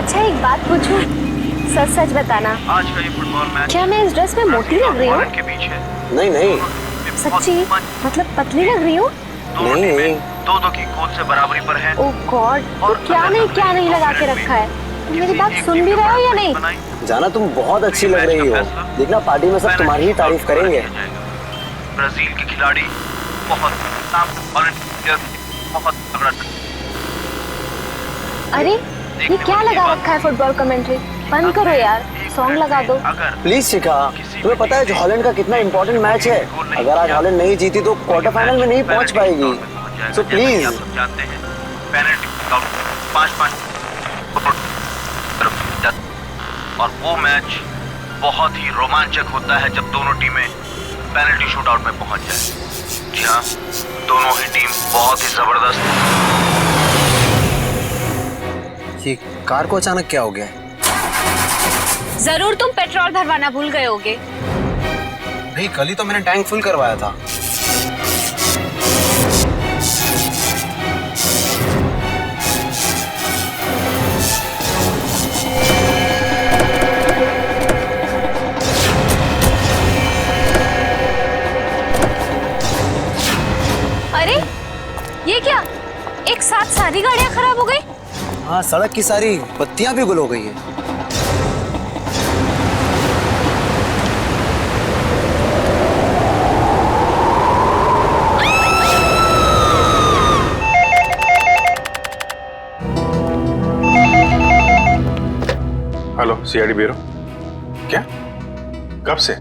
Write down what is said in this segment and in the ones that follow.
अच्छा एक बात पूछूं, सच सच बताना, आज का ये फुटबॉल मैच क्या मैं इस ड्रेस में मोटी लग रही हूँ? के बीच है। नहीं नहीं सच्ची? मतलब पतली लग रही हूँ? दोनों नहीं टीमें नहीं दो की गोल से बराबरी पर हैं। ओह गॉड, तो क्या नहीं लगा के रखा है? तुम मेरी बात सुन भी रहे हो या नहीं? जाना, तुम बहुत अच्छी लग रही हो। देखना पार्टी में सब तुम्हारी ही तारीफ करेंगे। ब्राजील के खिलाड़ी बहुत तगड़ा। अरे ये क्या लगा रखा है फुटबॉल कमेंट्री? बंद करो यार, सॉन्ग लगा दो प्लीज शिखा, तुम्हें पता है जो हॉलैंड का कितना इंपॉर्टेंट मैच है? अगर आज हॉलैंड नहीं जीती तो क्वार्टर फाइनल में नहीं पहुंच पाएगी। So please. आप सब जानते हैं पेनल्टी 5-5 और वो मैच बहुत ही रोमांचक होता है जब दोनों टीमें पेनल्टी शूटआउट में पहुंच जाए। जी हाँ, दोनों ही टीम बहुत ही जबरदस्त। ये कार को अचानक क्या हो गया? जरूर तुम पेट्रोल भरवाना भूल गए होगे। नहीं, कल ही तो मैंने टैंक फुल करवाया था। अरे ये क्या, एक साथ सारी गाड़ियां खराब हो गई? हाँ, सड़क की सारी बत्तियां भी गुल हो गई है। Hello, CID bureau. क्या? कब से?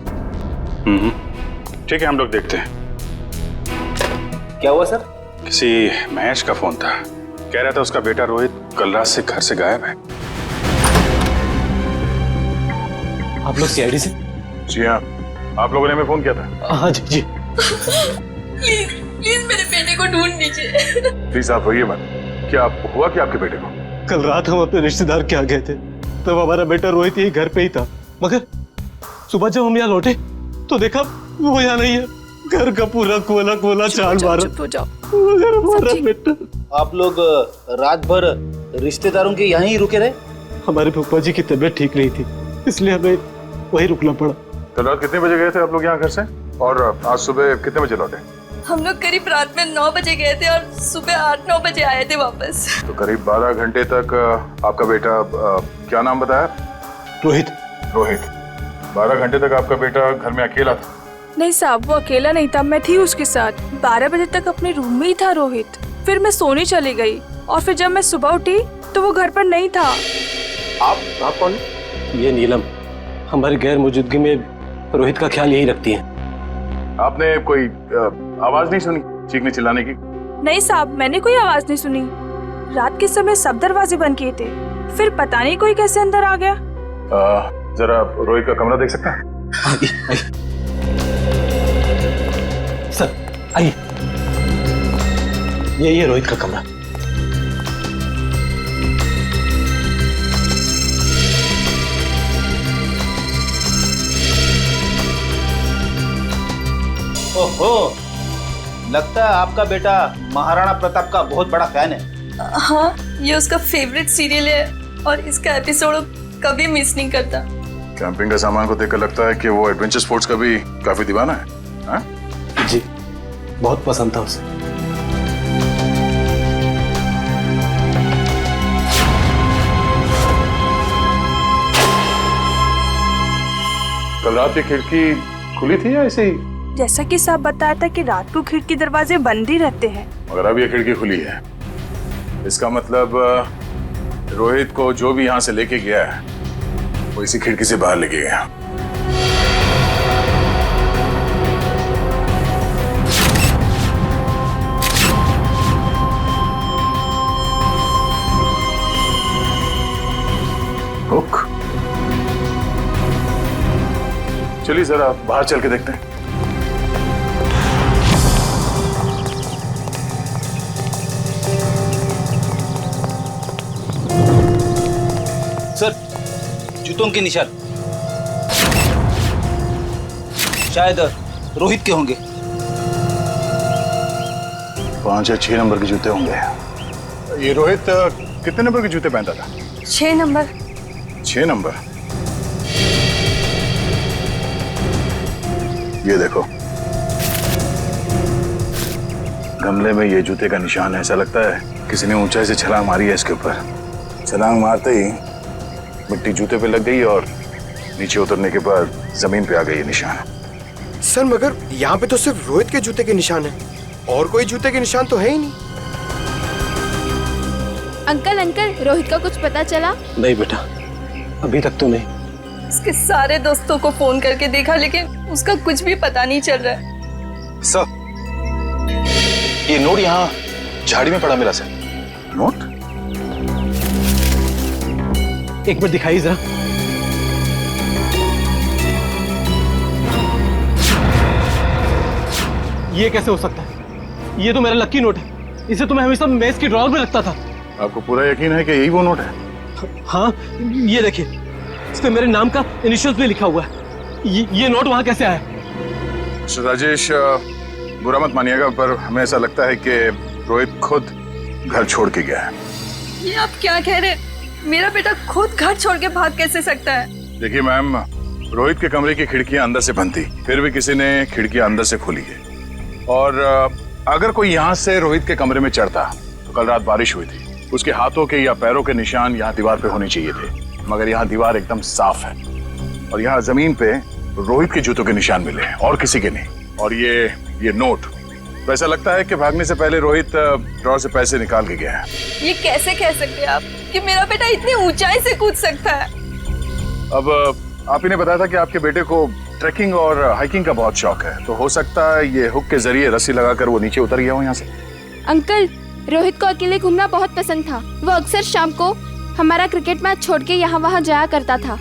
ठीक है, हम लोग देखते हैं। क्या हुआ सर? किसी महेश का फोन था, कह रहा था उसका बेटा रोहित कल रात से घर से गायब है। आप लोग सीआईडी से? जी हाँ, आप लोगों ने हमें फोन किया था। हाँ जी जी। प्लीज प्लीज मेरे बेटे को ढूंढ लीजिए। प्लीज आप रोइए मत। क्या हुआ कि आपके बेटे को? कल रात हम अपने रिश्तेदार के यहाँ गए थे, तब हमारा बेटा रोहित यही घर पे ही था, मगर सुबह जब हम यहाँ लौटे तो देखा वो यहाँ नहीं है। घर का पूरा कोला चाल मारा। चुप हो जाओ। मगर हमारा बेटा। आप लोग रात भर रिश्तेदारों के यहाँ ही रुके रहे? हमारे फूफा जी की तबीयत ठीक नहीं थी, इसलिए हमें वही रुकना पड़ा। कल रात कितने बजे गए थे आप लोग यहाँ घर से, और आज सुबह कितने बजे लौटे? हम लोग करीब रात में 9 बजे गए थे और सुबह 8-9 बजे आए थे वापस। तो करीब 12 घंटे तक आपका बेटा, क्या नाम बताया? रोहित। रोहित। 12 घंटे तक आपका बेटा घर में अकेला था? नहीं साहब, वो अकेला नहीं था, मैं थी उसके साथ। 12 बजे तक अपने रूम में ही था रोहित। फिर मैं सोने चली गई और फिर जब मैं सुबह उठी तो वो घर पर नहीं था। आप कौन? ये नीलम हमारी गैर मौजूदगी में रोहित का ख्याल यही रखती है। आपने कोई आवाज नहीं सुनी चीखने चिल्लाने की? नहीं साहब, मैंने कोई आवाज नहीं सुनी। रात के समय सब दरवाजे बंद किए थे, फिर पता नहीं कोई कैसे अंदर आ गया। जरा रोहित का कमरा देख सकते हैं? आइए सर, आइए। यही है रोहित का कमरा। ओहो, लगता है आपका बेटा महाराणा प्रताप का बहुत बड़ा फैन है। हाँ, ये उसका फेवरेट सीरियल है और इसका एपिसोड कभी मिस नहीं करता। कैंपिंग का सामान को देखकर लगता है कि वो एडवेंचर स्पोर्ट्स का भी काफी दीवाना है। हाँ? जी, बहुत पसंद था उसे। कल रात की खिड़की खुली थी या ऐसे ही? जैसा कि साहब बताया था कि रात को खिड़की दरवाजे बंद ही रहते हैं। मगर अब ये खिड़की खुली है, इसका मतलब रोहित को जो भी यहाँ से लेके गया है वो इसी खिड़की से बाहर लेके गया। हुक। चलिए जरा बाहर चल के देखते हैं। सर, जूतों के निशान शायद रोहित के होंगे। 5 या 6 नंबर के जूते होंगे। ये रोहित कितने नंबर के जूते पहनता था? 6 नंबर। 6 नंबर। ये देखो, गमले में ये जूते का निशान है। ऐसा लगता है किसी ने ऊंचाई से छलांग मारी है इसके ऊपर। छलांग मारते ही मिट्टी जूते पे लग गई और नीचे उतरने के बाद जमीन पे आ गई ये निशान। सर मगर यहाँ पे तो सिर्फ रोहित के जूते के निशान है, और कोई जूते के निशान तो है ही नहीं। अंकल अंकल, रोहित का कुछ पता चला? नहीं बेटा, अभी तक तो नहीं। उसके सारे दोस्तों को फोन करके देखा लेकिन उसका कुछ भी पता नहीं चल रहा है। सर, ये नोट यहाँ झाड़ी में पड़ा मिला सर। नोट? एक मिनट दिखाइए जरा। ये कैसे हो सकता है? ये तो मेरा लकी नोट है। इसे तो मैं हमेशा मेज की ड्रॉअर में रखता था। आपको पूरा यकीन है कि यही वो नोट है? हाँ, ये देखिए, इस पे मेरे नाम का इनिशियल्स भी लिखा हुआ है। ये नोट वहां कैसे आया? मिस्टर राजेश, बुरा मत मानिएगा पर हमें ऐसा लगता है कि रोहित खुद घर छोड़ के गया है। ये आप क्या कह रहे हैं? मेरा बेटा खुद घर छोड़ के भाग कैसे सकता है? देखिए मैम, रोहित के कमरे की खिड़कियां अंदर से बंद थी, फिर भी किसी ने खिड़कियां अंदर से खोली है। और अगर कोई यहाँ से रोहित के कमरे में चढ़ता तो कल रात बारिश हुई थी, उसके हाथों के या पैरों के निशान यहाँ दीवार पे होने चाहिए थे, मगर यहाँ दीवार एकदम साफ है और यहाँ जमीन पे रोहित के जूतों के निशान मिले हैं और किसी के नहीं। और ये नोट, तो ऐसा लगता है कि भागने से पहले रोहित ड्रॉअर से पैसे निकाल के गया है। ये कैसे कह सकते हैं आप कि मेरा बेटा इतनी ऊंचाई से कूद सकता है? अब आप ही ने बताया था कि आपके बेटे को ट्रैकिंग और हाइकिंग का बहुत शौक है, तो हो सकता है ये हुक के जरिए रस्सी लगाकर वो नीचे उतर गया हो यहाँ से। अंकल, रोहित को अकेले घूमना बहुत पसंद था। वो अक्सर शाम को हमारा क्रिकेट मैच छोड़ के यहाँ वहाँ जाया करता था।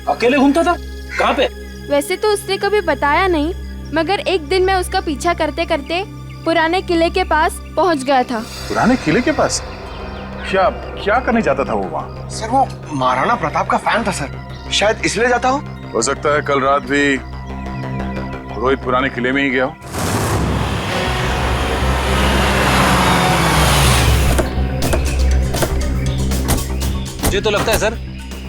अकेले घूमता था? कहाँ पे? वैसे तो उसने कभी बताया नहीं, मगर एक दिन मैं उसका पीछा करते करते पुराने किले के पास पहुँच गया था। पुराने किले के पास? क्या करने जाता था वो वहाँ? सर वो महाराणा प्रताप का फैन था सर, शायद इसलिए जाता हो सकता है कल रात भी रोहित पुराने किले में ही गया हो। मुझे तो लगता है सर,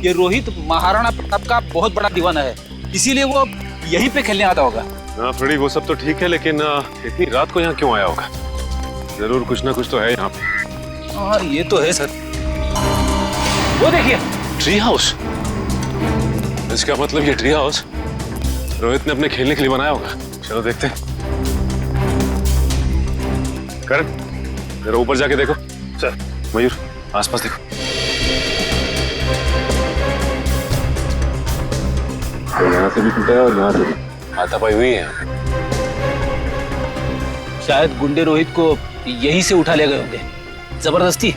ये रोहित महाराणा प्रताप का बहुत बड़ा दीवाना है, इसीलिए वो यहीं पे खेलने आता होगा। हाँ फ्रेडी, वो सब तो ठीक है, लेकिन इतनी रात को यहाँ क्यों आया होगा? जरूर कुछ ना कुछ तो है यहाँ पे। हाँ ये तो है सर। वो देखिए, ट्री हाउस। इसका मतलब ये ट्री हाउस रोहित ने अपने खेलने के लिए बनाया होगा। चलो देखते हैं। करण, जरा ऊपर जाके देखो। सर। मयूर, आसपास देखो। यहाँ से भी टूटा है और यहाँ से भी हाथापाई हुई है। शायद गुंडे रोहित को यहीं से उठा ले गए होंगे जबरदस्ती।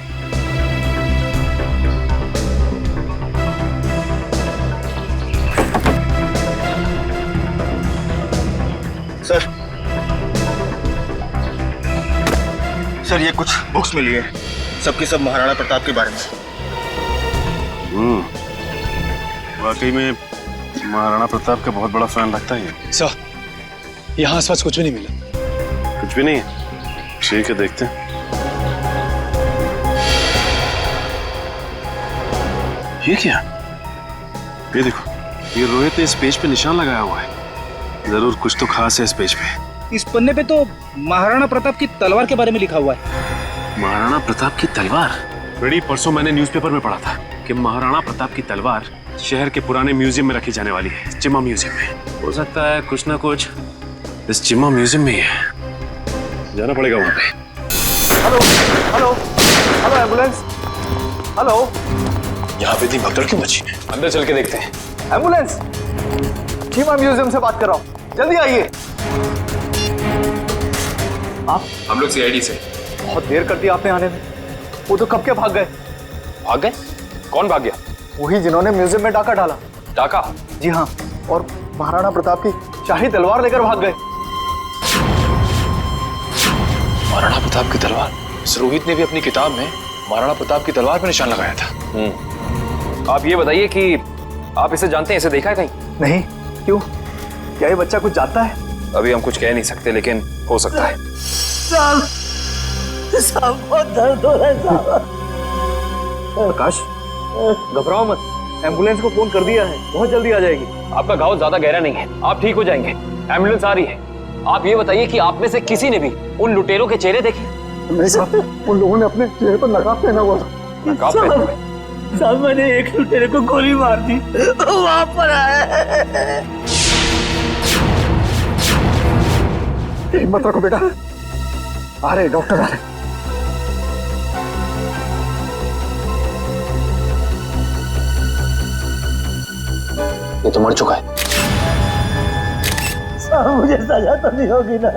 सर ये कुछ बुक्स मिली है, सबकी सब महाराणा प्रताप के बारे में। वाकई में महाराणा प्रताप का बहुत बड़ा फैन लगता है ये। सर, यहाँ आसपास कुछ भी नहीं मिला। कुछ भी नहीं है? ठीक है, देखते हैं। ये क्या? ये देखो, ये रोहित ने इस पेज पे निशान लगाया हुआ है। जरूर कुछ तो खास है इस पेज पे। इस पन्ने पे तो महाराणा प्रताप की तलवार के बारे में लिखा हुआ है। महाराणा प्रताप की तलवार? बड़ी परसों मैंने न्यूज़पेपर में पढ़ा था कि महाराणा प्रताप की तलवार शहर के पुराने म्यूजियम में रखी जाने वाली है, चिम्मा म्यूजियम में। हो सकता है कुछ ना कुछ इस चिम्मा म्यूजियम में ही है। जाना पड़ेगा वहां पे। Hello hello hello, ambulance, hello. यहाँ पे इतनी भगदड़ क्यों मची है? अंदर चल के देखते हैं। एम्बुलेंस, चिम्मा म्यूजियम से बात कर रहा हूँ, जल्दी आइए। आप? हम लोग सीआईडी से। बहुत देर कर दी आपने आने में। वो तो कब के भाग गए। भाग गए? कौन भाग गया? वही जिन्होंने म्यूजियम में डाका डाला। डाका? जी हाँ, और महाराणा प्रताप की शाही तलवार लेकर भाग गए। महाराणा प्रताप की तलवार? इस रोहित ने भी अपनी किताब में महाराणा प्रताप की तलवार पर निशान लगाया था। आप ये बताइए कि आप इसे जानते हैं, इसे देखा है कहीं? नहीं। क्यों, क्या ये बच्चा कुछ जानता है? अभी हम कुछ कह नहीं सकते, लेकिन हो सकता है। बहुत दर्द हो रहा है। प्रकाश, घबराओ मत, एम्बुलेंस को फोन कर दिया है, बहुत जल्दी आ जाएगी। आपका घाव ज्यादा गहरा नहीं है, आप ठीक हो जाएंगे। एम्बुलेंस आ रही है। आप ये बताइए कि आप में से किसी ने भी उन लुटेरों के चेहरे देखे? नहीं साहब, उन लोगों ने अपने चेहरे पर नकाब पहना हुआ था। नकाब पहना हुआ? साहब मैंने एक लुटेरे को गोली मार दी, वहां पर आया। हिम्मत रखो बेटा, आ रहे डॉक्टर आ रहे। ये तो मर चुका है। साहब मुझे सजा तो नहीं होगी ना?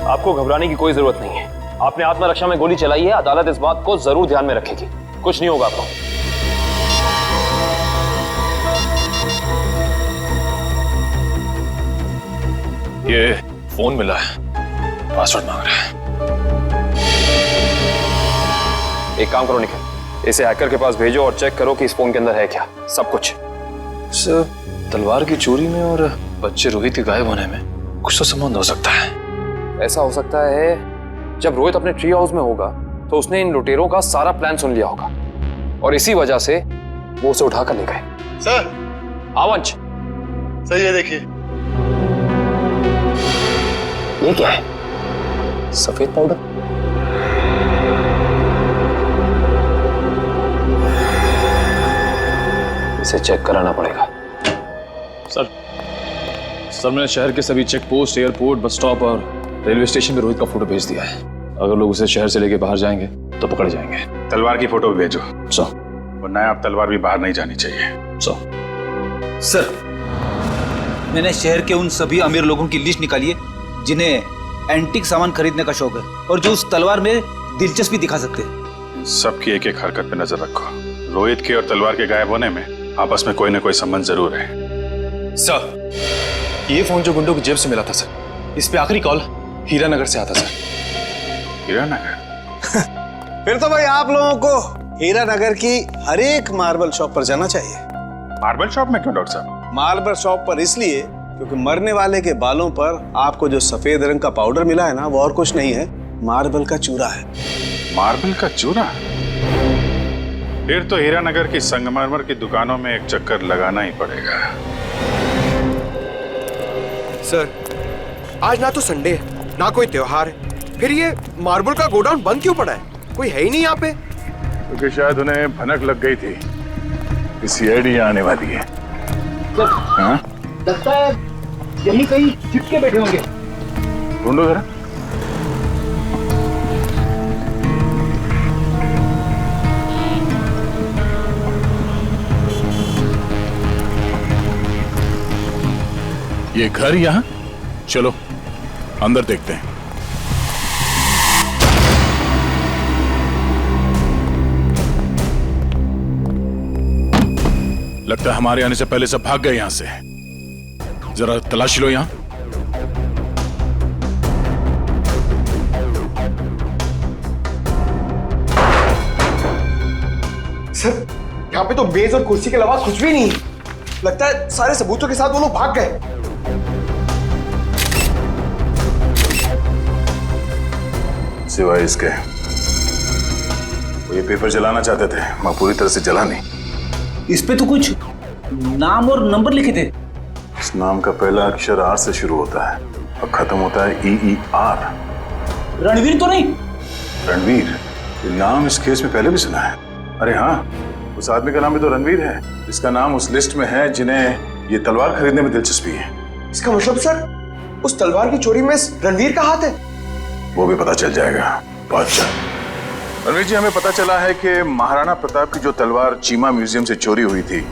आपको घबराने की कोई जरूरत नहीं है। आपने आत्मरक्षा में गोली चलाई है, अदालत इस बात को जरूर ध्यान में रखेगी। कुछ नहीं होगा आपको। ये फोन मिला है, पासवर्ड मांग रहा है। एक काम करो निखिल, इसे हैकर के पास भेजो और चेक करो कि इस फोन के अंदर है क्या, सब कुछ। सर, तलवार की चोरी में और बच्चे रोहित के गायब होने में कुछ तो संबंध हो सकता है। ऐसा हो सकता है जब रोहित अपने ट्री हाउस में होगा तो उसने इन लुटेरों का सारा प्लान सुन लिया होगा और इसी वजह से वो उसे उठाकर ले गए। सर, आवंश, सही है, देखिए ये क्या है? सफेद पाउडर। इसे चेक कराना पड़ेगा। सर, मैंने शहर के सभी check post, airport, bus stop और रेलवे स्टेशन पे रोहित का फोटो भेज दिया है। अगर लोग उसे शहर से लेके बाहर जाएंगे तो पकड़े जाएंगे। तलवार की फोटो भी भेजो। सर, वरना आप तलवार भी बाहर नहीं जानी चाहिए। सर, मैंने शहर के उन सभी अमीर लोगों की लिस्ट निकाली है जिन्हें एंटीक सामान खरीदने का शौक है और जो उस तलवार में दिलचस्पी दिखा सकते हैं। सबकी एक एक हरकत पे नजर रखो। रोहित के और तलवार के गायब होने में आपस में कोई ना कोई संबंध जरूर है। सर, ये फोन जो गुंडों की जेब से मिला था सर, इस पे आखिरी कॉल हीरानगर से आता सर। हीरानगर? फिर तो भाई आप लोगों को हीरानगर की हर एक मार्बल शॉप पर जाना चाहिए। मार्बल शॉप में क्यों डॉक्टर साहब? मार्बल शॉप पर इसलिए क्योंकि मरने वाले के बालों पर आपको जो सफेद रंग का पाउडर मिला है ना, वो और कुछ नहीं है, मार्बल का चूरा है। मार्बल का चूरा? फिर तो हीरानगर की संगमरमर की दुकानों में एक चक्कर लगाना ही पड़ेगा। सर, आज ना तो संडे है, ना कोई त्योहार है, फिर ये मार्बल का गोडाउन बंद क्यों पड़ा है? कोई है ही नहीं यहाँ पे। क्योंकि शायद उन्हें भनक लग गई थी कि सीआईडी आने वाली है। हाँ? लगता है यही कहीं चिपके बैठे होंगे। ढूंढो जरा। ये घर यहाँ? चलो अंदर देखते हैं। लगता है हमारे आने से पहले सब भाग गए यहां से। जरा तलाशी लो यहां। सर, यहाँ पे तो मेज और कुर्सी के अलावा कुछ भी नहीं है। लगता है सारे सबूतों के साथ वो लोग भाग गए। सिवाय इसके वो ये पेपर जलाना चाहते थे, मैं पूरी तरह से जला नहीं। इस पे तो कुछ नाम और नंबर लिखे थे। इस नाम का पहला अक्षर आर से शुरू होता है और खत्म होता है EER। रणवीर तो नहीं? रणवीर? ये नाम इस केस में पहले भी सुना है। अरे हाँ, उस आदमी का नाम भी तो रणवीर है। इसका नाम उस लिस्ट में है जिन्हें ये तलवार खरीदने में दिलचस्पी है। इसका मतलब सर, उस तलवार की चोरी में रणवीर का हाथ है? वो भी पता चल जाएगा बहुत जल्द। रणवीर जी, हमें पता चला है कि महाराणा प्रताप की जो तलवार चीमा म्यूजियम से चोरी हुई थी,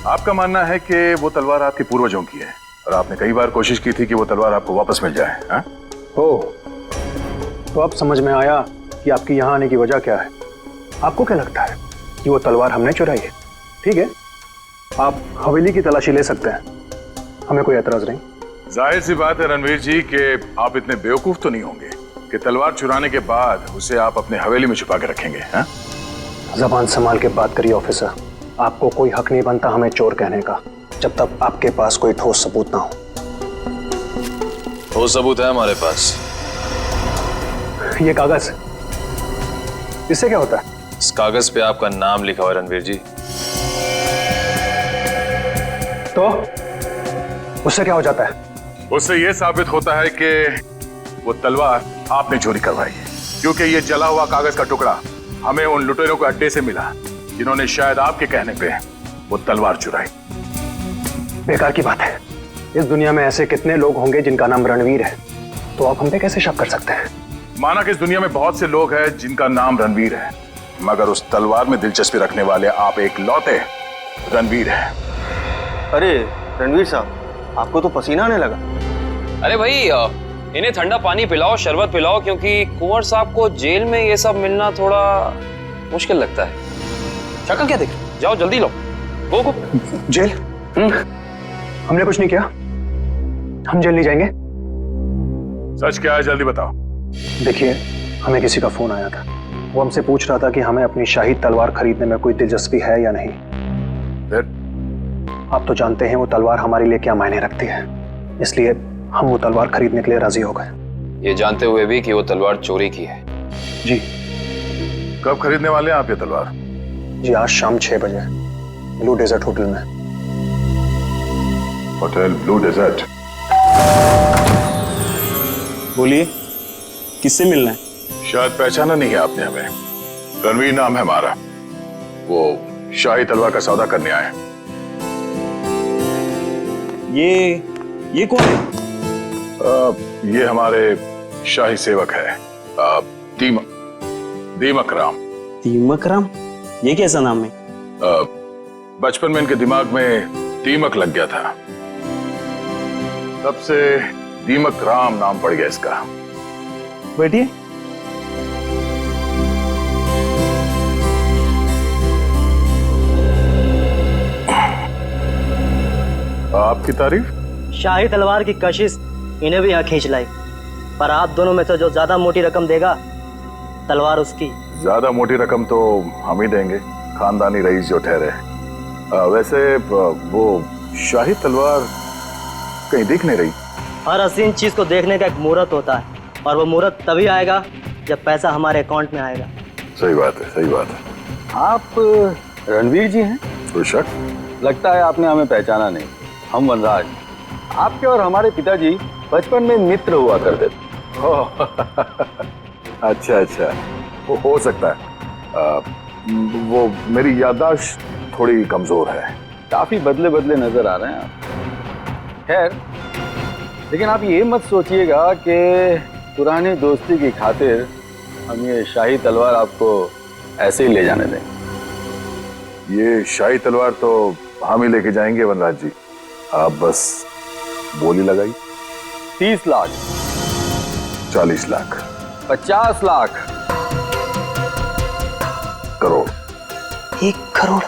आपका मानना है कि वो तलवार आपके पूर्वजों की है और आपने कई बार कोशिश की थी कि वो तलवार आपको वापस मिल जाए। हाँ? तो अब समझ में आया कि आपकी यहाँ आने की वजह क्या है। आपको क्या लगता है कि वो तलवार हमने चुराई है? ठीक है, आप हवेली की तलाशी ले सकते हैं, हमें कोई एतराज नहीं। जाहिर सी बात है रणवीर जी कि आप इतने बेवकूफ तो नहीं होंगे कि तलवार चुराने के बाद उसे आप अपने हवेली में छुपा के रखेंगे। हाँ? जबान संभाल के बात करिए ऑफिसर। आपको कोई हक नहीं बनता हमें चोर कहने का जब तक आपके पास कोई ठोस सबूत ना हो। ठोस सबूत है हमारे पास। ये कागज, इससे क्या होता है? इस कागज पे आपका नाम लिखा हुआ है रणवीर जी। तो उससे क्या हो जाता है? उससे यह साबित होता है कि वो तलवार आपने चोरी करवाई है, क्योंकि ये जला हुआ कागज का टुकड़ा हमें उन लुटेरों के अड्डे से मिला जिन्होंने शायद आपके कहने पे वो तलवार चुराई। बेकार की बात है। इस दुनिया में ऐसे कितने लोग होंगे जिनका नाम रणवीर है, तो आप हम पे कैसे शक कर सकते हैं? माना कि इस दुनिया में बहुत से लोग हैं जिनका नाम रणवीर है, मगर उस तलवार में दिलचस्पी रखने वाले आप एक लौते रणवीर हैं। अरे रणवीर साहब, आपको तो पसीना आने लगा। अरे भाई इन्हें ठंडा पानी पिलाओ, शरबत पिलाओ, क्योंकि कुंवर साहब को जेल में ये सब मिलना थोड़ा मुश्किल लगता है। शक्ल क्या देख? जाओ जल्दी लो। गो। जेल? हमने कुछ नहीं किया, हम जेल नहीं जाएंगे। सच क्या है, जल्दी बताओ। देखिए, हमें किसी का फोन आया था। वो हमसे पूछ रहा था कि हमें अपनी शाही तलवार खरीदने में कोई दिलचस्पी है या नहीं। फिर? आप तो जानते हैं वो तलवार हमारे लिए क्या मायने रखती है, इसलिए हम वो तलवार खरीदने के लिए राजी हो गए। ये जानते हुए भी कि वो तलवार चोरी की है। जी। कब खरीदने वाले हैं आप ये तलवार? जी आज शाम 6 बजे ब्लू डेजर्ट होटल में। Hotel blue desert? बोलिए, किससे मिलना है? शायद पहचाना नहीं है आपने हमें। रणवीर नाम है हमारा। वो शाही तलवार का सौदा करने आए हैं। ये कौन है? ये हमारे शाही सेवक है, दीमक राम। दीमक राम? ये कैसा नाम है? बचपन में इनके दिमाग में दीमक लग गया था, तब से दीमक राम नाम पड़ गया इसका। बैठिए। आपकी तारीफ? शाही तलवार की कशिश इन्हें भी यहाँ खींच लाई, पर आप दोनों में से जो ज्यादा मोटी रकम देगा तलवार उसकी। ज्यादा मोटी रकम तो हम ही देंगे, खानदानी रईस जो ठहरे। वैसे वो शाही तलवार कहीं दिख नहीं रही। हर हसीन चीज को देखने का एक मुहूर्त होता है, और वो मुहूर्त तभी आएगा जब पैसा हमारे अकाउंट में आएगा। सही बात है, सही बात है। आप रणवीर जी हैं? कोई शक? लगता है आपने हमें पहचाना नहीं। हम वनराज, आपके और हमारे पिताजी बचपन में मित्र हुआ करते थे। अच्छा अच्छा, वो हो सकता है। वो मेरी याददाश्त थोड़ी कमजोर है। काफी बदले बदले नजर आ रहे हैं आप। खैर, लेकिन आप ये मत सोचिएगा कि पुरानी दोस्ती की खातिर हम ये शाही तलवार आपको ऐसे ही ले जाने दें। ये शाही तलवार तो हम ही लेके जाएंगे वनराज जी, आप बस बोली लगाई। 30 लाख, 40 लाख, 50 लाख, करोड़। 1 करोड़?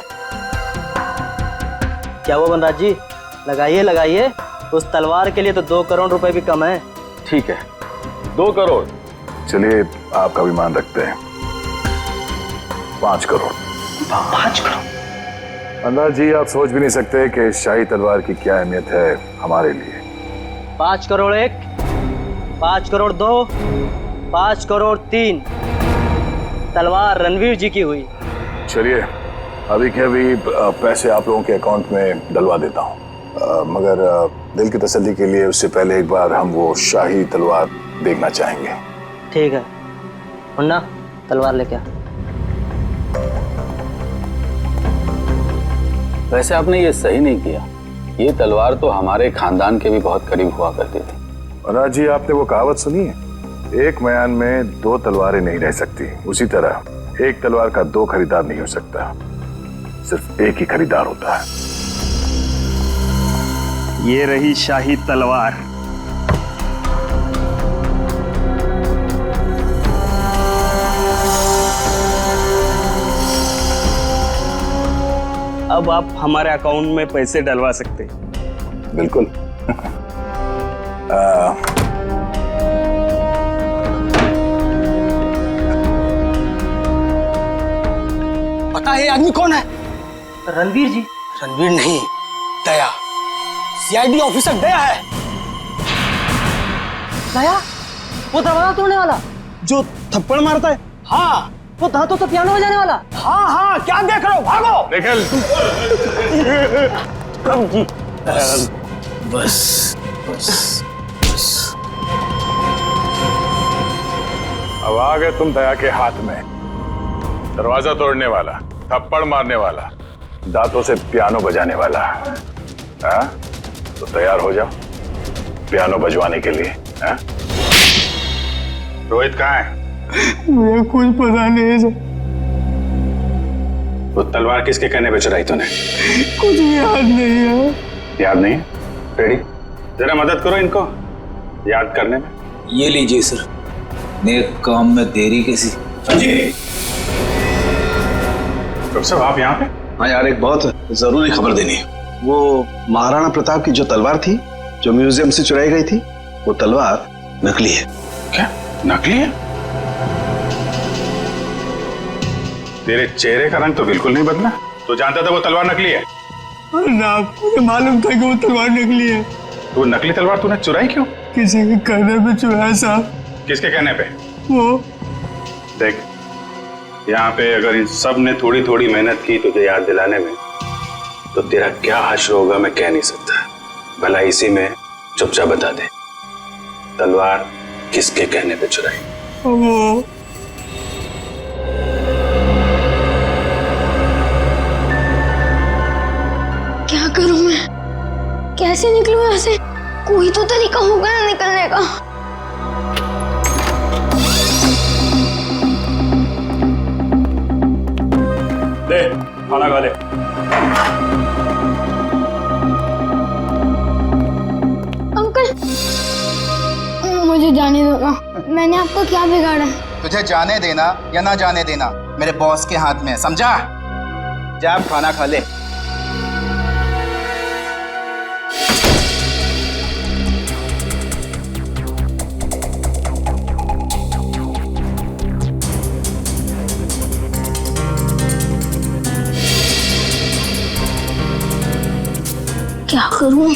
क्या वो वनराज जी? लगाइए लगाइए, उस तलवार के लिए तो 2 करोड़ रुपए भी कम है। ठीक है, 2 करोड़। चलिए आपका भी मान रखते हैं, 5 करोड़। 5 करोड़? वनराज जी, आप सोच भी नहीं सकते कि शाही तलवार की क्या अहमियत है हमारे लिए। 5 करोड़ 1, 5 करोड़ 2, 5 करोड़ 3। तलवार रणवीर जी की हुई। चलिए अभी के अभी पैसे आप लोगों के अकाउंट में डलवा देता हूँ, मगर दिल की तसल्ली के लिए उससे पहले एक बार हम वो शाही तलवार देखना चाहेंगे। ठीक है, मुन्ना तलवार लेके आ। वैसे आपने ये सही नहीं किया। ये तलवार तो हमारे खानदान के भी बहुत करीब हुआ करती थी। वनराज जी, आपने वो कहावत सुनी है, एक म्यान में 2 तलवारें नहीं रह सकती। उसी तरह एक तलवार का 2 खरीदार नहीं हो सकता, सिर्फ एक ही खरीदार होता है। ये रही शाही तलवार। अब आप हमारे अकाउंट में पैसे डलवा सकते हैं। बिल्कुल। पता है आदमी कौन है? रणवीर जी। रणवीर नहीं, दया, सीआईडी ऑफिसर दया है। दया? वो दरवाजा तोड़ने वाला जो थप्पड़ मारता है? हाँ, वो दांतों तो पियानो बजाने वाला। हाँ हाँ, क्या देख रहे हो, भागो। निखिल बस बस बस। अब आ गए तुम दया के हाथ में। दरवाजा तोड़ने वाला, थप्पड़ मारने वाला, दांतों से पियानो बजाने वाला। हाँ? तो तैयार हो जाओ पियानो बजवाने के लिए। हाँ? रोहित कहाँ है? मुझे कुछ पता नहीं है सर। वो तलवार किसके कहने पे चुराई तूने? कुछ भी याद नहीं है। याद नहीं है? रेडी, जरा मदद करो इनको याद करने में। ये लीजिए सर, नेक काम में देरी कैसी। डॉक्टर साहब आप यहाँ पे? हाँ यार, एक बहुत जरूरी खबर देनी है। वो महाराणा प्रताप की जो तलवार थी जो म्यूजियम से चुराई गई थी, वो तलवार नकली है। क्या नकली है? तेरे चेहरे का रंग तो बिल्कुल नहीं बदला। तो जानता था वो तलवार नकली है? ना, मुझे मालूम था कि वो तलवार नकली है। तो नकली तलवार तूने चुराई क्यों? किसी के कहने पे चुराया साहब। किसके कहने पे? वो देख, यहाँ पे अगर इन सब ने थोड़ी थोड़ी मेहनत की तुझे याद दिलाने में, तो तेरा क्या हश्र होगा मैं कह नहीं सकता। भला इसी में चुपचाप बता दे, तलवार किसके कहने पे चुराई? वो क्या करूं मैं? कैसे निकलूं यहाँ से? कोई तो तरीका होगा ना निकलने का। ले खाना खा ले। अंकल, मुझे जाने दो ना। मैंने आपको क्या बिगाड़ा? तुझे जाने देना या ना जाने देना मेरे बॉस के हाथ में है, समझा? जा आप खाना खा ले। क्या करूं?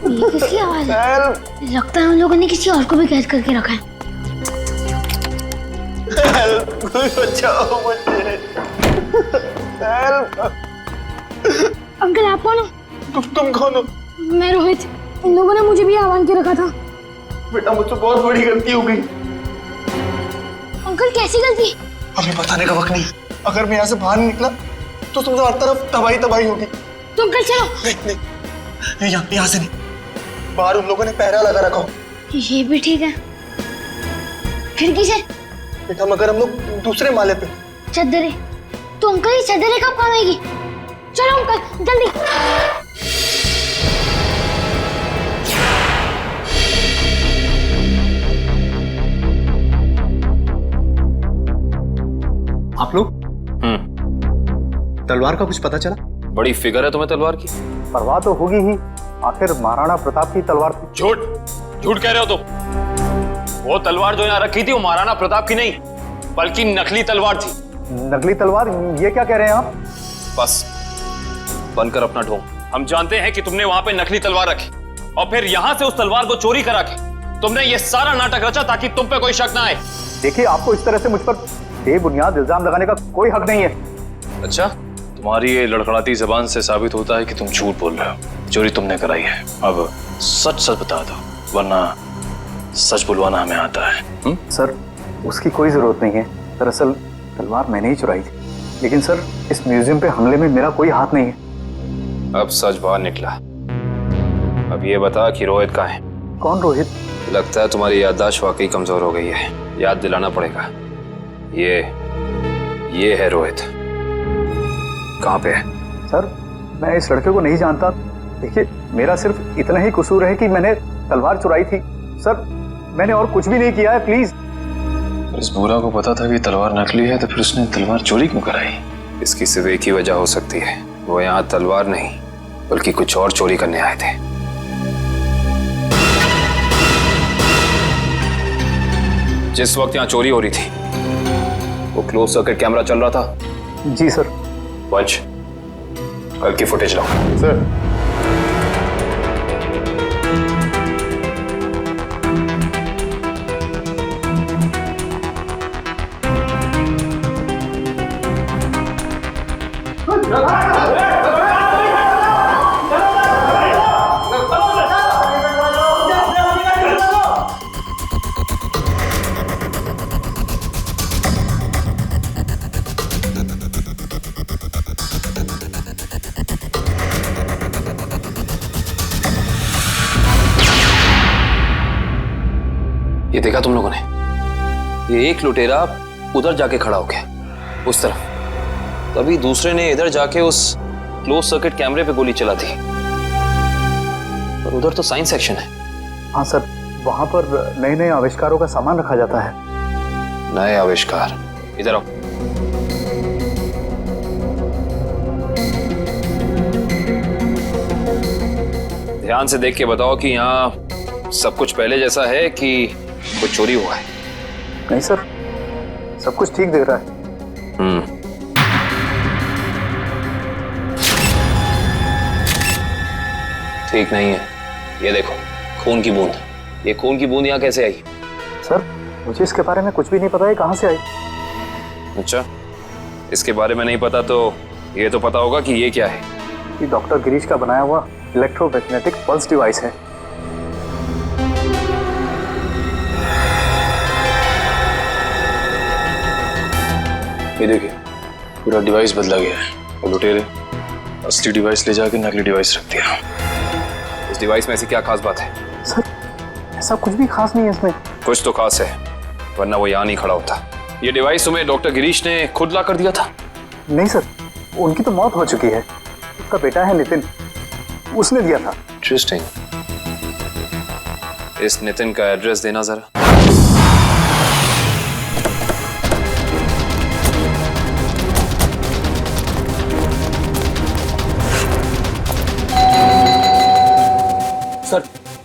ये किसकी आवाज है? लगता है उन लोगों ने किसी और को भी कैद करके रखा है। कोई बचाओ मुझे। अंकल आप कौन हो? तुम कौन हो? मैं रोहित। इन लोगों ने मुझे भी आह्वान के रखा था। बेटा मुझसे बहुत बड़ी गलती हो गई। अंकल कैसी गलती? हमें बताने का वक्त नहीं। अगर मैं यहाँ से बाहर नहीं निकला तो तुमसे हर तरफ तबाही तबाही होगी। तो अंकल चलो। नहीं, यहाँ से नहीं। बाहर उन लोगों ने पहरा लगा रखा हो। ये भी ठीक है। खिड़की से? बेटा मगर हम लोग दूसरे माले पे। चद्दरें? तो अंकल ये चद्दरें कब काम आएगी? चलो अंकल जल्दी। आप लोग? तलवार का कुछ पता चला? बड़ी फिगर है तुम्हें तलवार की। परवाह तो होगी ही, आखिर महाराणा प्रताप की तलवार थी। झूठ झूठ कह रहे हो तुम। वो तलवार जो यहाँ रखी थी वो महाराणा प्रताप की नहीं बल्कि नकली तलवार थी। नकली तलवार? ये क्या कह रहे हैं आप? बस बनकर अपना ढोंग। हम जानते हैं कि तुमने वहां पे नकली तलवार रखी और फिर यहां से उस तलवार को चोरी करा के तुमने ये सारा नाटक रचा ताकि तुम पे कोई शक ना आए। देखिए, आपको इस तरह से मुझ पर बेबुनियाद इल्जाम लगाने का कोई हक नहीं है। अच्छा, तुम्हारी ये लड़खड़ाती जबान से साबित होता है कि तुम झूठ बोल रहे हो। चोरी तुमने कराई है। अब सच सच बता दो, वरना सच बुलवाना हमें आता है। सर, उसकी कोई जरूरत नहीं है। दरअसल तलवार मैंने ही चुराई थी। लेकिन सर, इस म्यूजियम पे हमले में मेरा कोई हाथ नहीं है। अब सच बाहर निकला। अब ये बता कि रोहित कहाँ है? कौन रोहित? लगता है तुम्हारी याददाश्त वाकई कमजोर हो गई है। याद दिलाना पड़ेगा। ये है रोहित। कहाँ पे है? सर, मैं इस लड़के को नहीं जानता। देखिए, मेरा सिर्फ इतना ही कसूर है कि मैंने तलवार चुराई थी सर, मैंने और कुछ भी नहीं किया है, प्लीज। इस बूढ़ा को पता था कि तलवार नकली है, तो फिर उसने तलवार चोरी क्यों कराई? इसकी सिर्फ एक ही वजह हो सकती है, वो यहाँ तलवार नहीं बल्कि कुछ और चोरी करने आए थे। जिस वक्त यहाँ चोरी हो रही थी वो क्लोज सर्किट कैमरा चल रहा था? जी सर। वंश, कल की फुटेज लाओ। सर। ये देखा तुम लोगों ने? ये एक लुटेरा उधर जाके खड़ा हो गया, उस तरफ, तभी दूसरे ने इधर जाके उस क्लोज सर्किट कैमरे पे गोली चला दी। और उधर तो साइंस सेक्शन है। हाँ सर, वहां पर नए नए आविष्कारों का सामान रखा जाता है। नए आविष्कार? इधर आओ। ध्यान से देख के बताओ कि यहाँ सब कुछ पहले जैसा है कि कुछ चोरी हुआ है? नहीं सर, सब कुछ ठीक दिख रहा है। ठीक नहीं है। ये देखो, खून की बूंद। ये खून की बूंद यहाँ कैसे आई? सर, मुझे इसके बारे में कुछ भी नहीं पता है, कहाँ से आई। अच्छा, इसके बारे में नहीं पता तो ये तो पता होगा कि ये क्या है? ये डॉक्टर गिरीश का बनाया हुआ इलेक्ट्रोमैग्नेटिक पल्स डिवाइस है। ये देखिए, पूरा डिवाइस बदला गया है। वो लुटेरे असली डिवाइस ले जाके नकली डिवाइस रख दिया। इस डिवाइस में ऐसी क्या खास बात है? सर, ऐसा कुछ भी खास नहीं है इसमें। कुछ तो खास है, वरना वो यहाँ नहीं खड़ा होता। ये डिवाइस तुम्हें डॉक्टर गिरीश ने खुद ला कर दिया था? नहीं सर, उनकी तो मौत हो चुकी है। उसका बेटा है नितिन, उसने दिया था। इंटरेस्टिंग। इस नितिन का एड्रेस देना जरा। सर,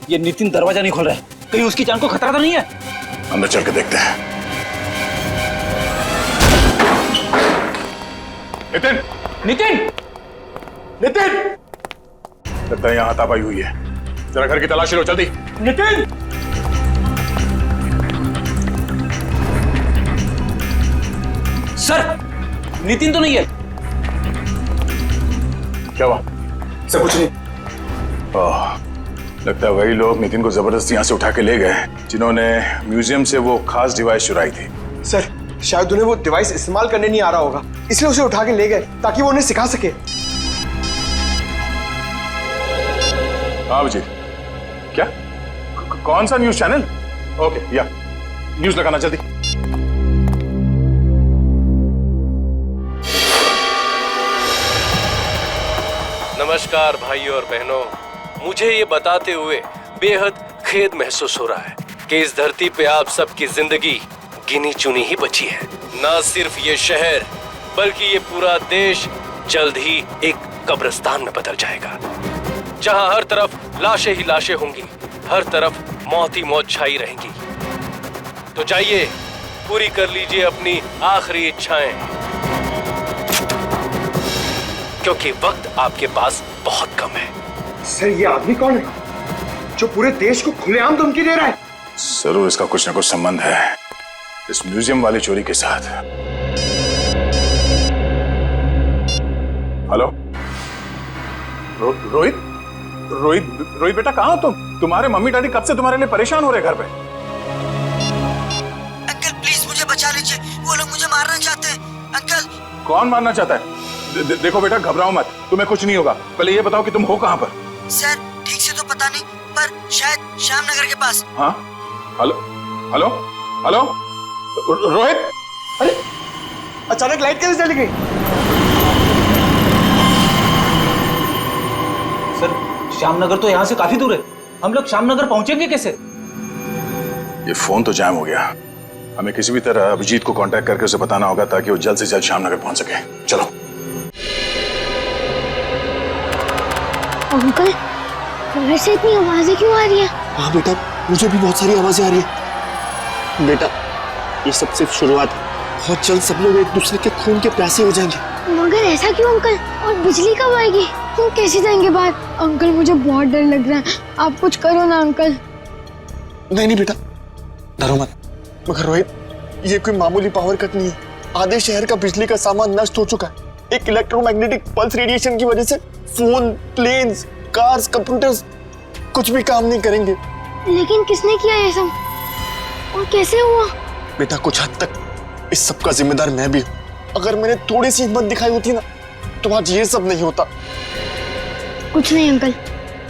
ये नितिन दरवाजा नहीं खोल रहा है, कहीं उसकी जान को खतरा तो नहीं है? अंदर चल के देखते हैं। नितिन! नितिन! नितिन! लगता है यहाँ हाथापाई हुई है। जरा घर की तलाशी लो, जल्दी। नितिन! सर, नितिन तो नहीं है। क्या हुआ? सर कुछ नहीं। लगता है वही लोग नितिन को जबरदस्ती यहाँ से उठा के ले गए जिन्होंने म्यूजियम से वो खास डिवाइस चुराई थी। सर, शायद उन्हें वो डिवाइस इस्तेमाल करने नहीं आ रहा होगा, इसलिए उसे उठा के ले गए ताकि वो उन्हें सिखा सके। हाँ अभिजीत, क्या? कौन सा न्यूज चैनल? ओके, या न्यूज लगाना जल्दी। नमस्कार भाइयों और बहनों, मुझे ये बताते हुए बेहद खेद महसूस हो रहा है कि इस धरती पे आप सबकी जिंदगी गिनी चुनी ही बची है। न सिर्फ ये शहर बल्कि ये पूरा देश जल्द ही एक कब्रिस्तान में बदल जाएगा, जहां हर तरफ लाशें ही लाशें होंगी, हर तरफ मौत ही मौत छाई रहेंगी। तो जाइए, पूरी कर लीजिए अपनी आखिरी इच्छाएं, क्योंकि वक्त आपके पास बहुत कम है। सर, ये आदमी कौन है जो पूरे देश को खुलेआम धमकी दे रहा है? जरूर इसका कुछ ना कुछ संबंध है इस म्यूजियम वाली चोरी के साथ। हेलो रोहित? रोहित बेटा, कहाँ हो तुम? तुम्हारे मम्मी डैडी कब से तुम्हारे लिए परेशान हो रहे घर पे। अंकल प्लीज मुझे बचा लीजिए, वो लोग मुझे मारना चाहते हैं। अंकल। कौन मारना चाहता है? देखो बेटा, घबराओ मत, तुम्हें कुछ नहीं होगा। पहले ये बताओ कि तुम हो कहाँ पर? सर, ठीक से तो पता नहीं, पर शायद श्याम नगर के पास। हाँ, हेलो हेलो हेलो रोहित? अरे अचानक लाइट कैसे चली गई? सर, श्यामनगर तो यहाँ से काफी दूर है, हम लोग श्यामनगर पहुंचेंगे कैसे? ये फोन तो जैम हो गया। हमें किसी भी तरह अभिजीत को कांटेक्ट करके उसे बताना होगा ताकि वो जल्द से जल्द श्यामनगर पहुंच सके। चलो। अंकल, बाहर से इतनी आवाजें क्यों आ रही है? हाँ बेटा, मुझे भी बहुत सारी आवाजें आ रही है। बेटा, ये सब सिर्फ शुरुआत है। बहुत जल्द सब लोग एक दूसरे के खून के प्यासे हो जाएंगे। मगर ऐसा क्यों अंकल? और बिजली कब आएगी? हम कैसे जाएंगे बाहर? अंकल, मुझे बहुत डर लग रहा है, आप कुछ करो ना अंकल। नहीं बेटा, डरो मत। मगर रोहित, ये कोई मामूली पावर कट नहीं है। आधे शहर का बिजली का सामान नष्ट हो चुका है। एक इलेक्ट्रोमैग्नेटिक पल्स रेडिएशन की वजह से फोन, प्लेन्स, कार्स, कंप्यूटर्स कुछ भी काम नहीं करेंगे। लेकिन किसने किया ये सब और कैसे हुआ? बेटा, कुछ हद तक इस सब का जिम्मेदार मैं भी हूँ। अगर मैंने थोड़ी सी हिम्मत दिखाई होती ना, तो आज ये सब नहीं होता। कुछ नहीं अंकल,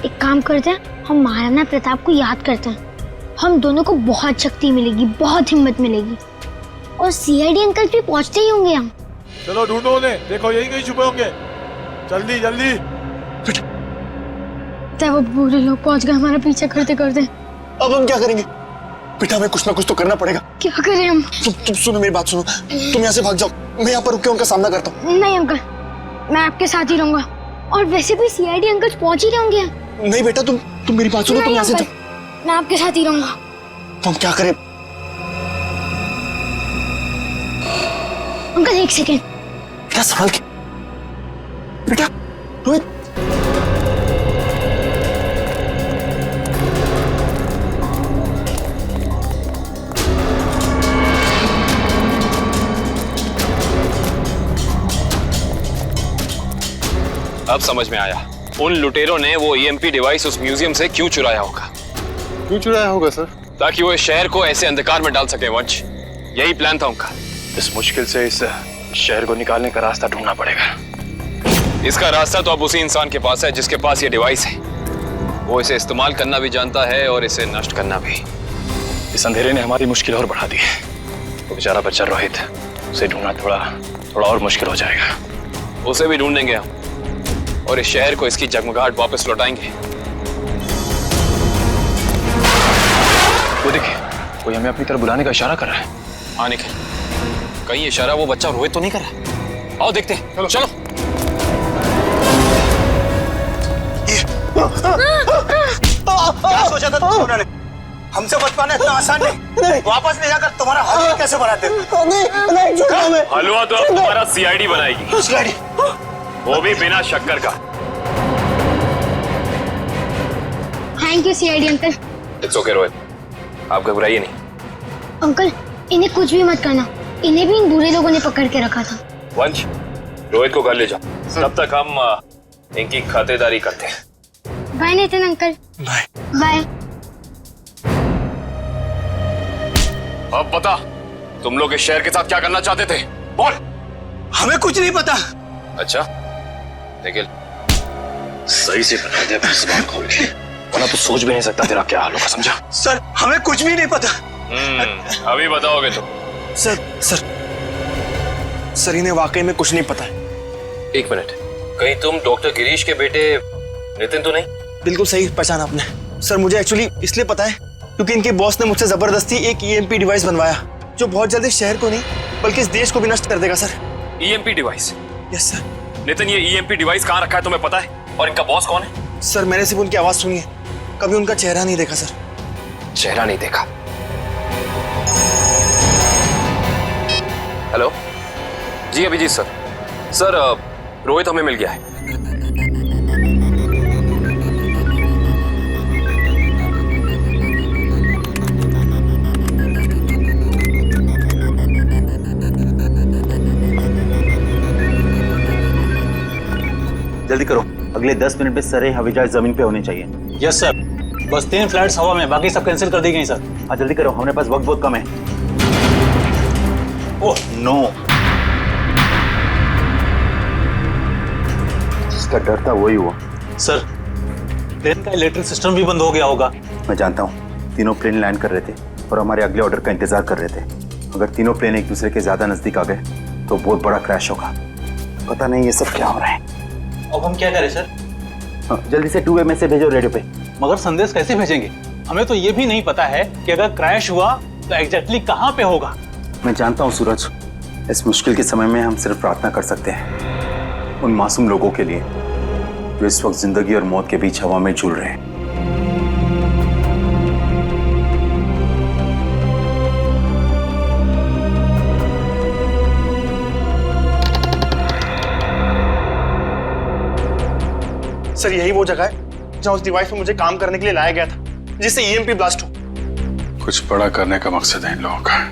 एक काम करते हैं, हम महाराणा प्रताप को याद करते हैं। हम दोनों को बहुत शक्ति मिलेगी, बहुत हिम्मत मिलेगी, और सीआईडी अंकल भी पहुंचते ही होंगे। हम चलो ढूंढो उन्हें, देखो यही कहीं छुपे होंगे। जल्दी जल्दी। वो बुरे लोग पहुंच गए हमारा पीछा करते करते। अब हम क्या करेंगे? बेटा, हमें कुछ ना कुछ तो करना पड़ेगा। क्या करें हम? तुम सुनो मेरी बात सुनो, तुम यहाँ से भाग जाओ, मैं यहाँ पर रुक के उनका सामना करता हूँ। नहीं अंकल, मैं आपके साथ ही रहूंगा, और वैसे भी सीआईडी अंकल पहुंच ही रहे होंगे। नहीं बेटा, तुम मेरी बात सुनो, तुम यहाँ से जाओ। मैं आपके साथ ही रहूंगा। तो हम क्या करें? अंकल, एक सेकेंड। बेटा, संभाल के। बेटा, रोहित। अब समझ में आया, उन लुटेरों ने वो ईएमपी डिवाइस उस म्यूजियम से क्यों चुराया होगा। क्यों चुराया होगा सर? ताकि वो इस शहर को ऐसे अंधकार में डाल सके वंश। यही प्लान था उनका। इस मुश्किल से इस शहर को निकालने का रास्ता ढूंढना पड़ेगा। इसका रास्ता तो अब उसी इंसान के पास है जिसके पास ये डिवाइस है। वो इसे इस्तेमाल करना भी जानता है और इसे नष्ट करना भी। इस अंधेरे ने हमारी मुश्किल और बढ़ा दी है। वो बेचारा बच्चा रोहित, उसे ढूंढना थोड़ा और मुश्किल हो जाएगा। उसे भी ढूंढेंगे हम, और इस शहर को इसकी जगमगाहट वापस लौटाएंगे। वो देखिए, कोई हमें अपनी तरफ बुलाने का इशारा कर रहा है। हाँ निखिल, कहीं इशारा वो बच्चा रोहित तो नहीं कर रहा? आओ देखते हैं। चलो। क्या सोचा था तुमने? हमसे बच पाना इतना आसान नहीं। वापस ले जाकर तुम्हारा हलवा कैसे बनाते? हलवा तो अब तुम्हारा सीआईडी बनाएगी। सीआईडी? वो भी बिना शक्कर का। Thank you CID uncle. It's okay Rohit, आप घबराइए नहीं। अंकल, इन्हें कुछ भी मत करना, इन्हें भी इन बुरे लोगों ने पकड़ के रखा था। वंश, रोहित को घर ले जाओ, तब तक हम इनकी खातेदारी करते हैं। Bye Nitin uncle. Bye bye. अब बता, तुम लोग इस शहर के साथ क्या करना चाहते थे? बोल। हमें कुछ नहीं पता। अच्छा निखिल, सही से बता दे अपनी जुबान खोल के, वरना तो सोच भी नहीं सकता तेरा क्या हाल होगा, समझा? सर, हमें कुछ भी नहीं पता। अभी बताओगे तो? सर इन्हें वाकई में कुछ नहीं पता है। एक मिनट, कहीं तुम डॉक्टर गिरीश के बेटे नितिन तो नहीं? बिल्कुल सही पहचाना आपने। सर, मुझे एक्चुअली इसलिए पता है क्योंकि इनके बॉस ने मुझसे जबरदस्ती एक ईएमपी डिवाइस बनवाया, जो बहुत जल्दी शहर को नहीं बल्कि इस देश को भी नष्ट कर देगा sir. EMP device? Yes sir. Nitin, ये ईएमपी डिवाइस कहाँ रखा है तुम्हें पता है? और इनका बॉस कौन है? सर, मैंने सिर्फ उनकी आवाज सुनी है, कभी उनका चेहरा नहीं देखा सर। चेहरा नहीं देखा? हेलो जी, अभिजीत सर। सर, रोहित हमें मिल गया है। जल्दी करो, अगले 10 मिनट में सारे हवाई जहाज जमीन पे होने चाहिए। यस सर, बस 3 फ्लाइट्स हवा में, बाकी सब कैंसिल कर दी गई सर। हाँ जल्दी करो, हमारे पास वक्त बहुत कम है। ओह नो, जिसका डर था वही हुआ। सर, प्लेन का इलेक्ट्रिक सिस्टम भी बंद हो गया होगा। मैं जानता हूँ, तीनों प्लेन लैंड कर रहे थे और हमारे अगले ऑर्डर का इंतजार कर रहे थे। अगर तीनों प्लेन एक दूसरे के ज्यादा नजदीक आ गए तो बहुत बड़ा क्रैश होगा। पता नहीं ये सब क्या हो रहा है। अब हम क्या करें सर? जल्दी से 2 मैसेज भेजो रेडियो पे। मगर संदेश कैसे भेजेंगे? हमें तो ये भी नहीं पता है कि अगर क्रैश हुआ तो एग्जैक्टली कहाँ पे होगा। मैं जानता हूँ सूरज, इस मुश्किल के समय में हम सिर्फ प्रार्थना कर सकते हैं उन मासूम लोगों के लिए जो इस वक्त जिंदगी और मौत के बीच हवा में झूल रहे हैं। सर यही वो जगह है जहां उस डिवाइस में मुझे काम करने के लिए लाया गया था, जिससे ईएमपी ब्लास्ट हो। कुछ बड़ा करने का मकसद है इन लोगों का।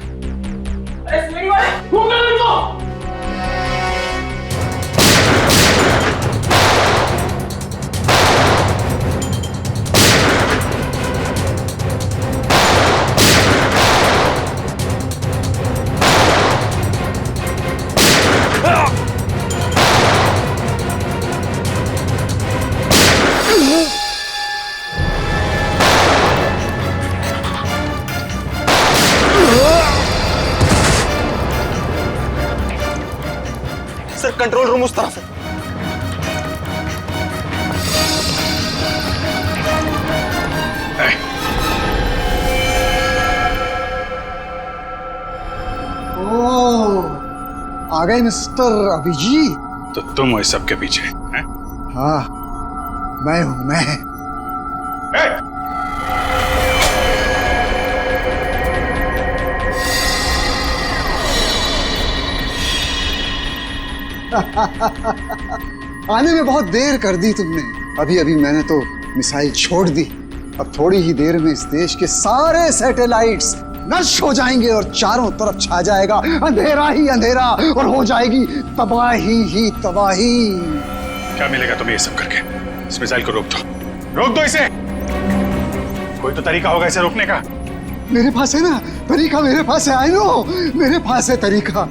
सर कंट्रोल रूम उस तरफ है। ओह, आ गए मिस्टर अभिजीत। तो तुम इस सब के पीछे हैं? हाँ, मैं हूं मैं। आने में बहुत देर कर दी तुमने। अभी अभी मैंने तो मिसाइल छोड़ दी। अब थोड़ी ही देर में इस देश के सारे सैटेलाइट्स नष्ट हो जाएंगे और चारों तरफ छा जाएगा अंधेरा ही अंधेरा और हो जाएगी तबाही ही तबाही। क्या मिलेगा तुम्हें ये सब करके? इस मिसाइल को रोक दो, रोक दो इसे। कोई तो तरीका होगा इसे रोकने का। मेरे पास है ना तरीका, मेरे पास है। आई नो, मेरे पास है तरीका,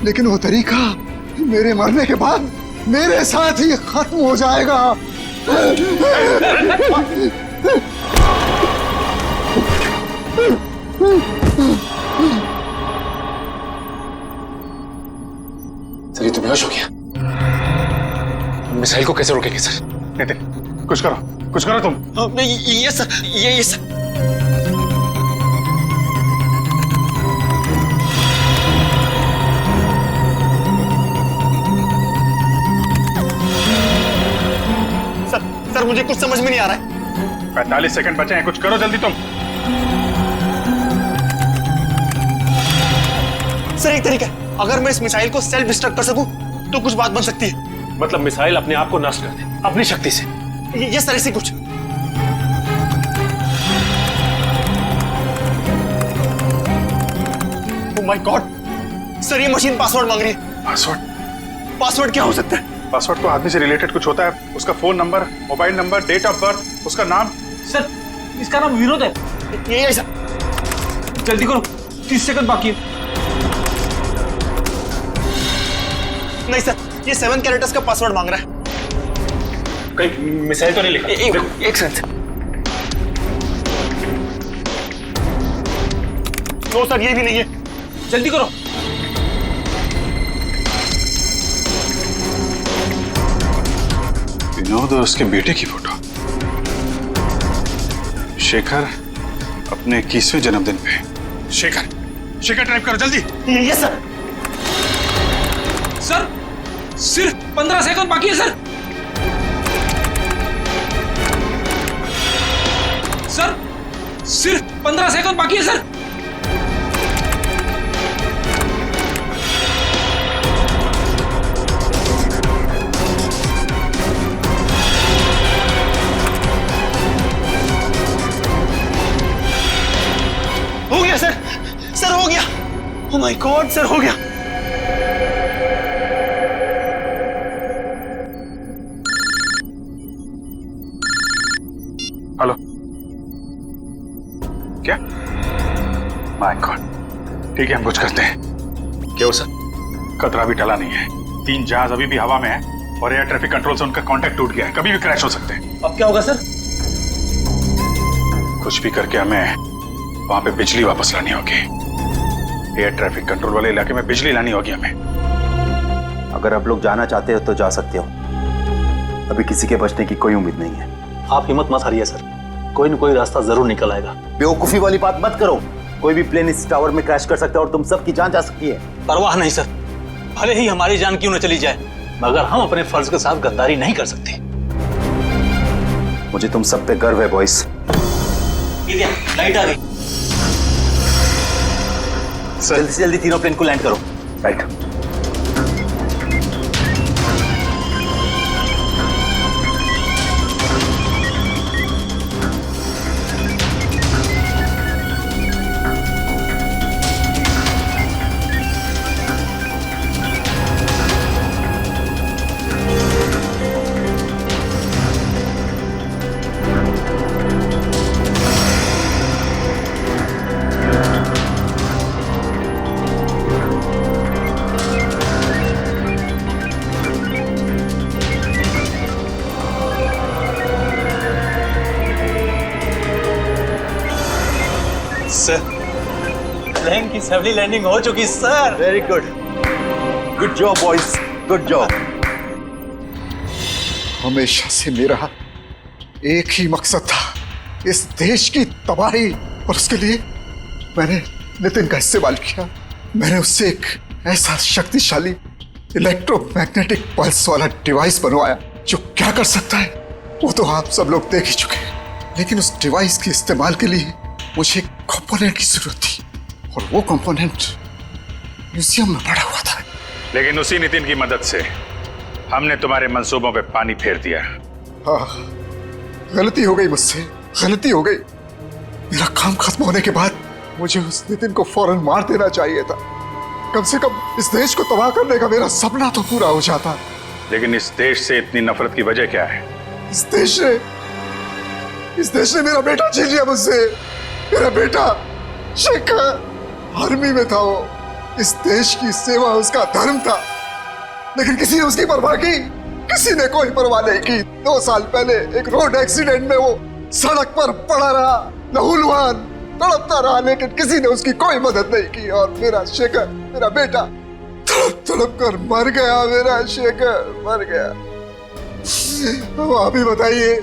लेकिन वो तरीका मेरे मरने के बाद मेरे साथ ही खत्म हो जाएगा। सर ये तो बेहोश हो गया। मिसाइल को कैसे रोकेंगे सर? नितिन कुछ करो तुम। ये सर, ये सर। सर मुझे कुछ समझ में नहीं आ रहा है। 45 सेकंड बचे हैं, कुछ करो जल्दी तुम। सर एक तरीका है, अगर मैं इस मिसाइल को सेल्फ डिस्ट्रक्ट कर सकूं तो कुछ बात बन सकती है। मतलब मिसाइल अपने आप को नष्ट कर दे अपनी शक्ति से? ये सर ऐसे कुछ। ओह माय गॉड सर, ये मशीन पासवर्ड मांग रही है। पासवर्ड क्या हो सकता है? पासवर्ड तो आदमी से रिलेटेड कुछ होता है, उसका phone number, mobile number, date of birth, उसका नाम। सर इसका नाम विनोद है। ये ऐसा, जल्दी करो, 30 सेकंड बाकी है। नहीं सर, ये 7 कैरेक्टर्स का पासवर्ड मांग रहा है। कहीं मिसाइल तो नहीं लिखा? एक सेकंड। नो सर, ये भी नहीं है। जल्दी करो। विनोद और उसके बेटे की फोटो। शेखर अपने 21वें जन्मदिन पे। शेखर टाइप करो जल्दी। Yes sir. सर सिर्फ 15 सेकंड बाकी है सर। सर सिर्फ 15 सेकंड बाकी है सर। हो गया सर, सर हो गया। ओह माय गॉड सर, हो गया। हेलो, क्या? माय गॉड, ठीक है हम कुछ करते हैं। क्या हो सर? खतरा भी टला नहीं है, 3 जहाज अभी भी हवा में है और एयर ट्रैफिक कंट्रोल से उनका कांटेक्ट टूट गया है, कभी भी क्रैश हो सकते हैं। अब क्या होगा सर? कुछ भी करके हमें वहां पे बिजली वापस लानी होगी। एयर ट्रैफिक कंट्रोल वाले इलाके में बिजली लानी होगी हमें। अगर आप लोग जाना चाहते हो तो जा सकते हो, अभी किसी के बचने की कोई उम्मीद नहीं है। आप हिम्मत मत हारिए सर, कोई न कोई रास्ता जरूर निकल आएगा। बेवकूफी वाली बात मत करो। कोई भी प्लेन इस टावर में क्रैश कर सकता है और तुम सबकी जान जा सकती है। परवाह नहीं सर, भले ही हमारी जान क्यों न चली जाए, मगर हम अपने फर्ज के साथ गद्दारी नहीं कर सकते। मुझे तुम सब पे गर्व है बॉयज। लाइट आ गई। जल्दी से जल्दी तीनों प्लेन को लैंड करो। राइट। सर, प्लेन की सफली लैंडिंग हो चुकी sir. Very good, good job boys, good job. हमेशा से मेरा एक ही मकसद था, इस देश की तबाही, और उसके लिए मैंने नितिन का इस्तेमाल किया। मैंने उससे एक ऐसा शक्तिशाली इलेक्ट्रोमैग्नेटिक पल्स वाला डिवाइस बनवाया जो क्या कर सकता है वो तो आप सब लोग देख ही चुके हैं। लेकिन उस डिवाइस के इस्तेमाल के लिए मुझे एक कंपोनेंट की जरूरत थी, और वो कंपोनेंट म्यूजियम में पड़ा हुआ था। लेकिन उसी नितिन की मदद से हमने तुम्हारे मंसूबों पे पानी फेर दिया। हाँ, गलती हो गई मुझसे, गलती हो गई। मेरा काम खत्म होने के बाद मुझे उस नितिन को फौरन मार देना चाहिए था। कम से कम इस देश को तबाह करने का मेरा सपना तो पूरा हो जाता। लेकिन इस देश से इतनी नफरत की वजह क्या है? इस देश ने मेरा बेटा छीन लिया मुझसे। मेरा बेटा शेखर आर्मी में था, वो इस देश की सेवा उसका धर्म था, लेकिन किसी ने उसकी परवाह की? किसी ने कोई परवाह नहीं की। 2 साल पहले एक रोड एक्सीडेंट में वो सड़क पर पड़ा रहा, लहूलुहान तड़पता रहा, लेकिन किसी ने उसकी कोई मदद नहीं की। और मेरा शेखर, मेरा बेटा तड़प तड़प कर मर गया। मेरा शेखर मर गया। अब आप ही बताइए,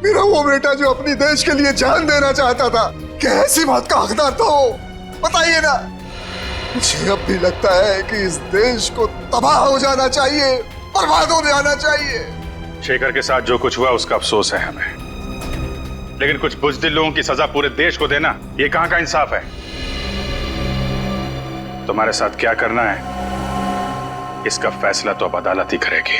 मेरा वो बेटा जो अपनी देश के लिए जान देना चाहता था, क्या ऐसी बात का हकदार था वो? बताइए ना। मुझे अब भी लगता है कि इस देश को तबाह हो जाना चाहिए, बर्बाद हो जाना चाहिए। शेखर के साथ जो कुछ हुआ उसका अफसोस है हमें, लेकिन कुछ बुज़दिल लोगों की सजा पूरे देश को देना ये कहां का इंसाफ है? तुम्हारे साथ क्या करना है इसका फैसला तो अब अदालत ही करेगी।